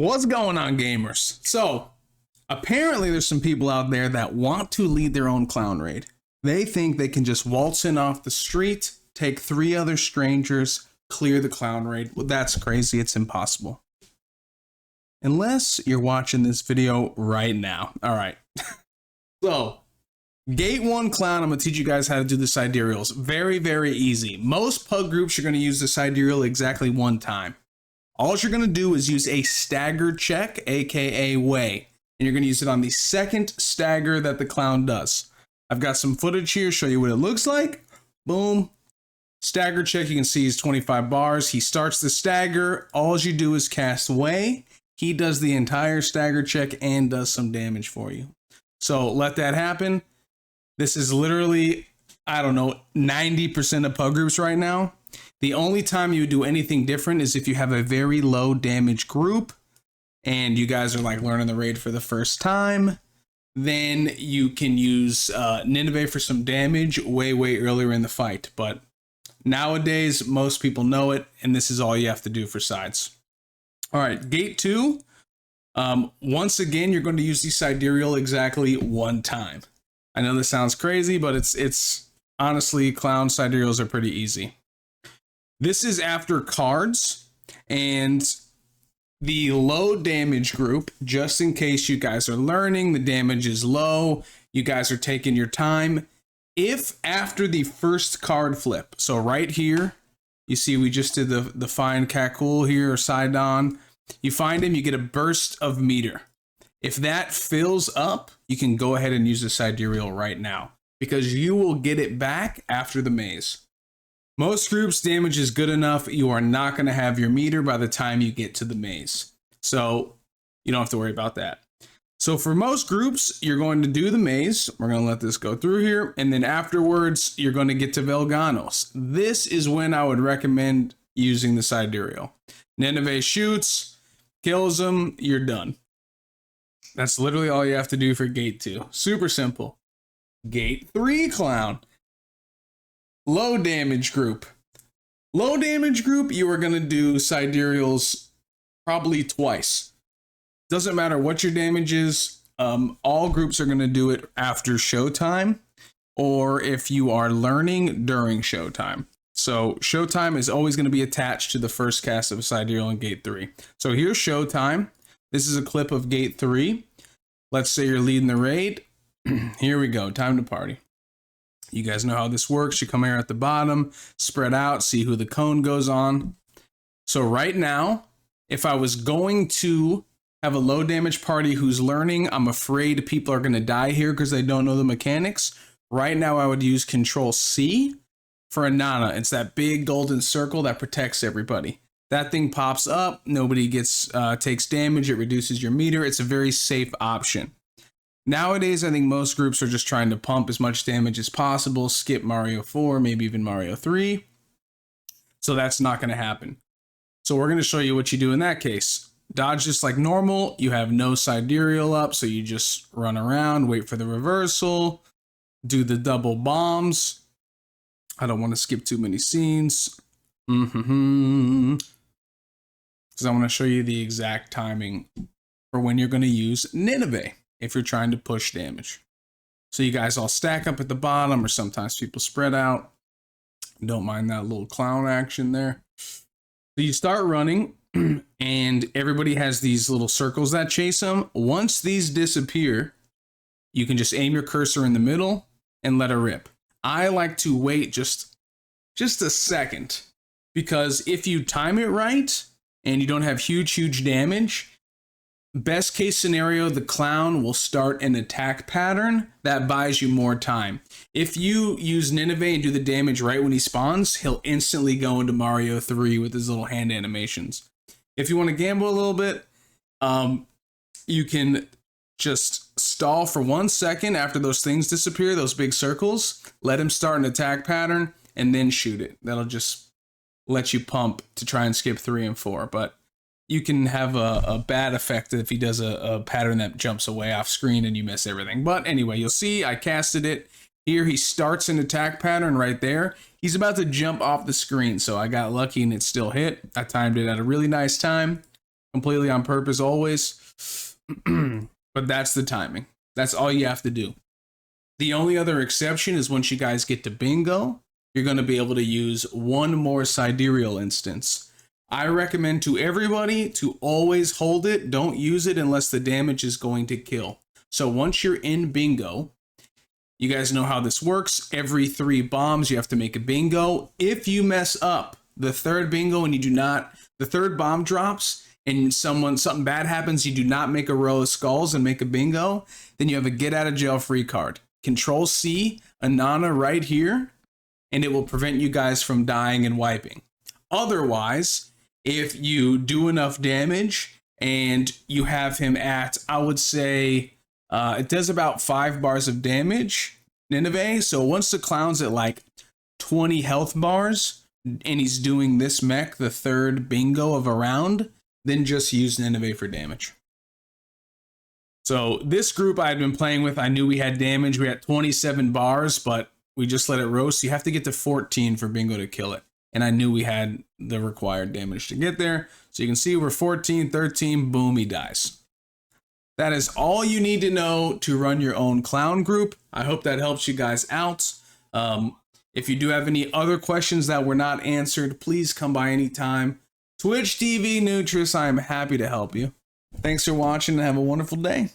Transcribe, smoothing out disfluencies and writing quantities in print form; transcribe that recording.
What's going on, gamers? So, apparently there's some people out there that want to lead their own clown raid. They think they can just waltz in off the street, take 3 other strangers, clear the clown raid. Well, that's crazy. It's impossible. Unless you're watching this video right now. All right. So, Gate 1 clown, I'm going to teach you guys how to do the sidereals. Very, very easy. Most pug groups are going to use the sidereal exactly 1 time. All you're going to do is use a stagger check, aka way. And you're going to use it on the second stagger that the clown does. I've got some footage here, show you what it looks like. Boom. Stagger check, you can see he's 25 bars. He starts the stagger. All you do is cast way. He does the entire stagger check and does some damage for you. So let that happen. This is literally, I don't know, 90% of pug groups right now. The only time you would do anything different is if you have a very low damage group and you guys are like learning the raid for the first time. Then you can use Nineveh for some damage way earlier in the fight. But nowadays, most people know it, and this is all you have to do for sides. All right, Gate 2. Once again, you're going to use the sidereal exactly 1 time. I know this sounds crazy, but it's honestly, clown sidereals are pretty easy. This is after cards, and the low damage group, just in case you guys are learning, the damage is low, you guys are taking your time. If after the first card flip, so right here, you see we just did the find Kakul here, or Sidon. You find him, you get a burst of meter. If that fills up, you can go ahead and use the sidereal right now, because you will get it back after the maze. Most groups, damage is good enough. You are not going to have your meter by the time you get to the maze. So you don't have to worry about that. So for most groups, you're going to do the maze. We're going to let this go through here. And then afterwards, you're going to get to Velganos. This is when I would recommend using the sidereal. Nineveh shoots, kills them, you're done. That's literally all you have to do for Gate 2. Super simple. Gate 3 clown. Low damage group. Low damage group, you are going to do sidereals probably twice. Doesn't matter what your damage is. All groups are going to do it after showtime, or if you are learning during showtime. So showtime is always going to be attached to the first cast of sidereal in Gate 3. So here's showtime. This is a clip of Gate 3. Let's say you're leading the raid. Here we go. Time to party. You guys know how this works. You come here at the bottom, spread out, see who the cone goes on. So right now, if I was going to have a low damage party who's learning, I'm afraid people are going to die here because they don't know the mechanics. Right now, I would use Control C for a Nana. It's that big golden circle that protects everybody. That thing pops up, nobody takes damage, it reduces your meter. It's a very safe option. Nowadays, I think most groups are just trying to pump as much damage as possible, skip Mario 4, maybe even Mario 3. So that's not going to happen. So we're going to show you what you do in that case. Dodge just like normal. You have no sidereal up, so you just run around, wait for the reversal, do the double bombs. I don't want to skip too many scenes. Because I want to show you the exact timing for when you're going to use Nineveh if you're trying to push damage. So you guys all stack up at the bottom, or sometimes people spread out. Don't mind that little clown action there. So you start running, and everybody has these little circles that chase them. Once these disappear, you can just aim your cursor in the middle and let it rip. I like to wait just a second, because if you time it right and you don't have huge damage, best case scenario, the clown will start an attack pattern that buys you more time. If you use Nineveh and do the damage right when he spawns, he'll instantly go into Mario 3 with his little hand animations. If you want to gamble a little bit, you can just stall for 1 second after those things disappear, those big circles, let him start an attack pattern, and then shoot it. That'll just let you pump to try and skip 3 and 4, but you can have a bad effect if he does a pattern that jumps away off screen and you miss everything. But anyway, you'll see I casted it. Here he starts an attack pattern right there. He's about to jump off the screen, so I got lucky and it still hit. I timed it at a really nice time. completely on purpose always. But that's the timing. That's all you have to do. The only other exception is once you guys get to bingo, you're going to be able to use one more sidereal instance. I recommend to everybody to always hold it. Don't use it unless the damage is going to kill. So once you're in bingo, you guys know how this works. Every 3 bombs, you have to make a bingo. If you mess up the third bingo and you do not, the third bomb drops and something bad happens, you do not make a row of skulls and make a bingo, then you have a get out of jail free card. Control C, Anana right here, and it will prevent you guys from dying and wiping. Otherwise, if you do enough damage and you have him at, I would say, it does about 5 bars of damage, Nineveh. So once the clown's at like 20 health bars and he's doing this mech, the third bingo of a round, then just use Nineveh for damage. So this group I had been playing with, I knew we had damage. We had 27 bars, but we just let it roast. You have to get to 14 for bingo to kill it. And I knew we had the required damage to get there. So you can see we're 14, 13, boom, he dies. That is all you need to know to run your own clown group. I hope that helps you guys out. If you do have any other questions that were not answered, please come by anytime. Twitch TV Newtruss, I am happy to help you. Thanks for watching and have a wonderful day.